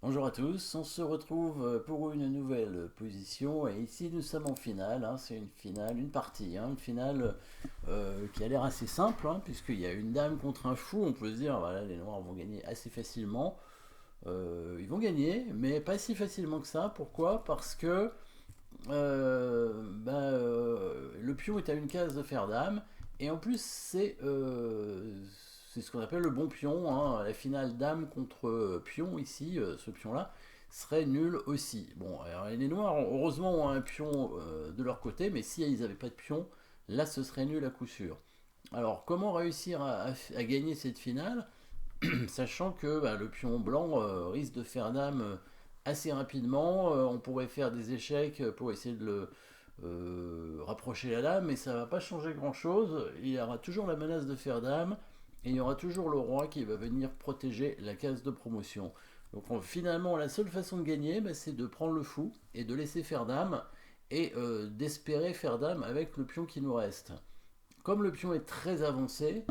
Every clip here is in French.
Bonjour à tous, on se retrouve pour une nouvelle position et ici nous sommes en finale, hein, c'est une finale, une partie, hein, une finale qui a l'air assez simple hein, puisqu'il y a une dame contre un fou, on peut se dire voilà les noirs vont gagner assez facilement. Ils vont gagner mais pas si facilement que ça, pourquoi? Parce que le pion est à une case de fer dame et en plus c'est ce qu'on appelle le bon pion, hein. La finale dame contre pion ici, ce pion là serait nul aussi. Bon, alors les noirs heureusement ont un pion de leur côté, mais si ils n'avaient pas de pion, là ce serait nul à coup sûr. Alors comment réussir à gagner cette finale, sachant que le pion blanc risque de faire dame assez rapidement. On pourrait faire des échecs pour essayer de le rapprocher la dame, mais ça va pas changer grand chose. Il y aura toujours la menace de faire dame, et il y aura toujours le roi qui va venir protéger la case de promotion. Donc finalement, la seule façon de gagner, c'est de prendre le fou et de laisser faire dame, et d'espérer faire dame avec le pion qui nous reste. Comme le pion est très avancé,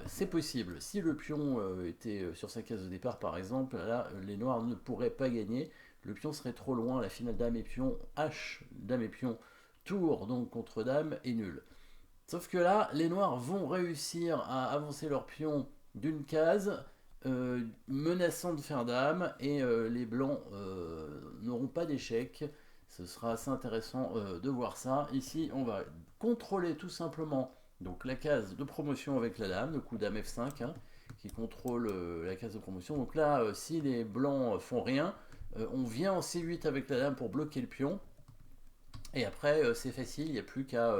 c'est possible. Si le pion était sur sa case de départ, par exemple, là, les noirs ne pourraient pas gagner. Le pion serait trop loin. La finale dame et pion, H, dame et pion, tour donc contre dame est nul. Sauf que là, les noirs vont réussir à avancer leur pion d'une case, menaçant de faire dame, et les blancs n'auront pas d'échec. Ce sera assez intéressant de voir ça. Ici, on va contrôler tout simplement donc la case de promotion avec la dame, le coup dame F5, hein, qui contrôle la case de promotion. Donc là, si les blancs font rien, on vient en C8 avec la dame pour bloquer le pion. Et après, c'est facile, il n'y a plus qu'à,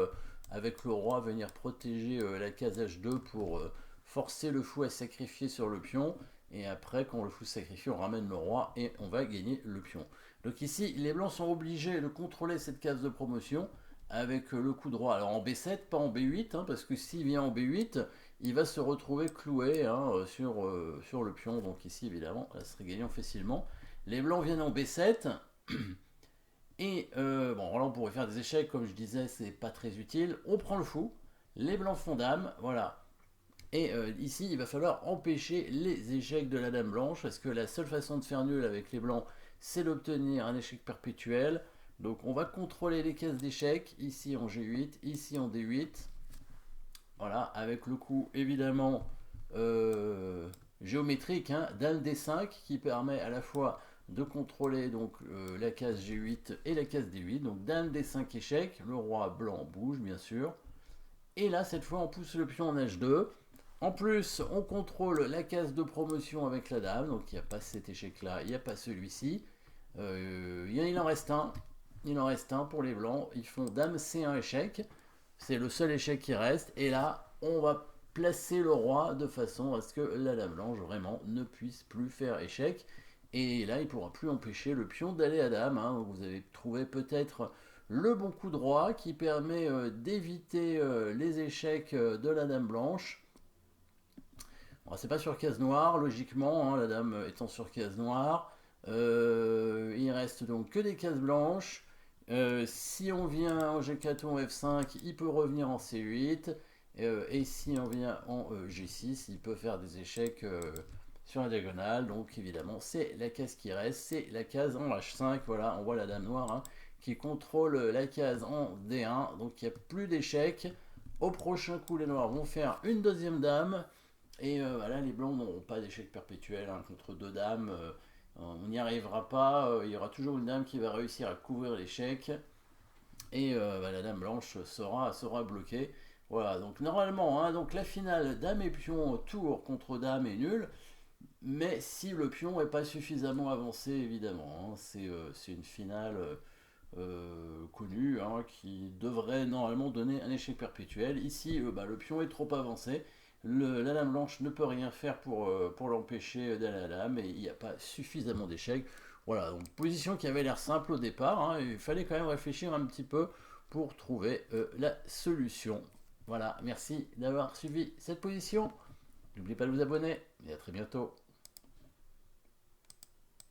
avec le roi, venir protéger la case H2 pour forcer le fou à sacrifier sur le pion. Et après, quand le fou se sacrifie, on ramène le roi et on va gagner le pion. Donc ici, les blancs sont obligés de contrôler cette case de promotion avec le coup de roi. Alors en B7, pas en B8, hein, parce que s'il vient en B8, il va se retrouver cloué hein, sur le pion. Donc ici, évidemment, ça serait gagnant facilement. Les blancs viennent en B7. Et bon, là on pourrait faire des échecs, comme je disais, c'est pas très utile. On prend le fou, les blancs font dame, voilà. Et ici, il va falloir empêcher les échecs de la dame blanche, parce que la seule façon de faire nul avec les blancs, c'est d'obtenir un échec perpétuel. Donc on va contrôler les cases d'échecs, ici en G8, ici en D8. Voilà, avec le coup évidemment géométrique, hein, dame D5, qui permet à la fois de contrôler donc la case G8 et la case D8. Donc dame D5 échec, le roi blanc bouge bien sûr. Et là, cette fois, on pousse le pion en H2. En plus, on contrôle la case de promotion avec la dame, donc il n'y a pas cet échec-là, il n'y a pas celui-ci. Il en reste un. Il en reste un pour les blancs. Ils font dame C1 échec. C'est le seul échec qui reste. Et là, on va placer le roi de façon à ce que la dame blanche vraiment ne puisse plus faire échec. Et là, il ne pourra plus empêcher le pion d'aller à dame, hein. Vous avez trouvé peut-être le bon coup de roi qui permet d'éviter les échecs de la dame blanche. Bon, c'est pas sur case noire, logiquement, hein, la dame étant sur case noire. Il reste donc que des cases blanches. Si on vient en G4 ou en F5, il peut revenir en C8. Et si on vient en G6, il peut faire des échecs sur la diagonale. Donc évidemment, c'est la case qui reste, c'est la case en H5. Voilà, on voit la dame noire hein, qui contrôle la case en D1. Donc il n'y a plus d'échecs. Au prochain coup, les noirs vont faire une deuxième dame. Et voilà, les blancs n'auront pas d'échec perpétuel hein, contre deux dames. On n'y arrivera pas. Il y aura toujours une dame qui va réussir à couvrir l'échec. Et la dame blanche sera bloquée. Voilà, donc normalement, hein, donc la finale dame et pion tour contre dame est nulle. Mais si le pion n'est pas suffisamment avancé, évidemment, hein, c'est une finale connue hein, qui devrait normalement donner un échec perpétuel. Ici, le pion est trop avancé. La dame blanche ne peut rien faire pour l'empêcher d'aller à la dame et il n'y a pas suffisamment d'échecs. Voilà, donc position qui avait l'air simple au départ. Hein, il fallait quand même réfléchir un petit peu pour trouver la solution. Voilà, merci d'avoir suivi cette position. N'oubliez pas de vous abonner et à très bientôt.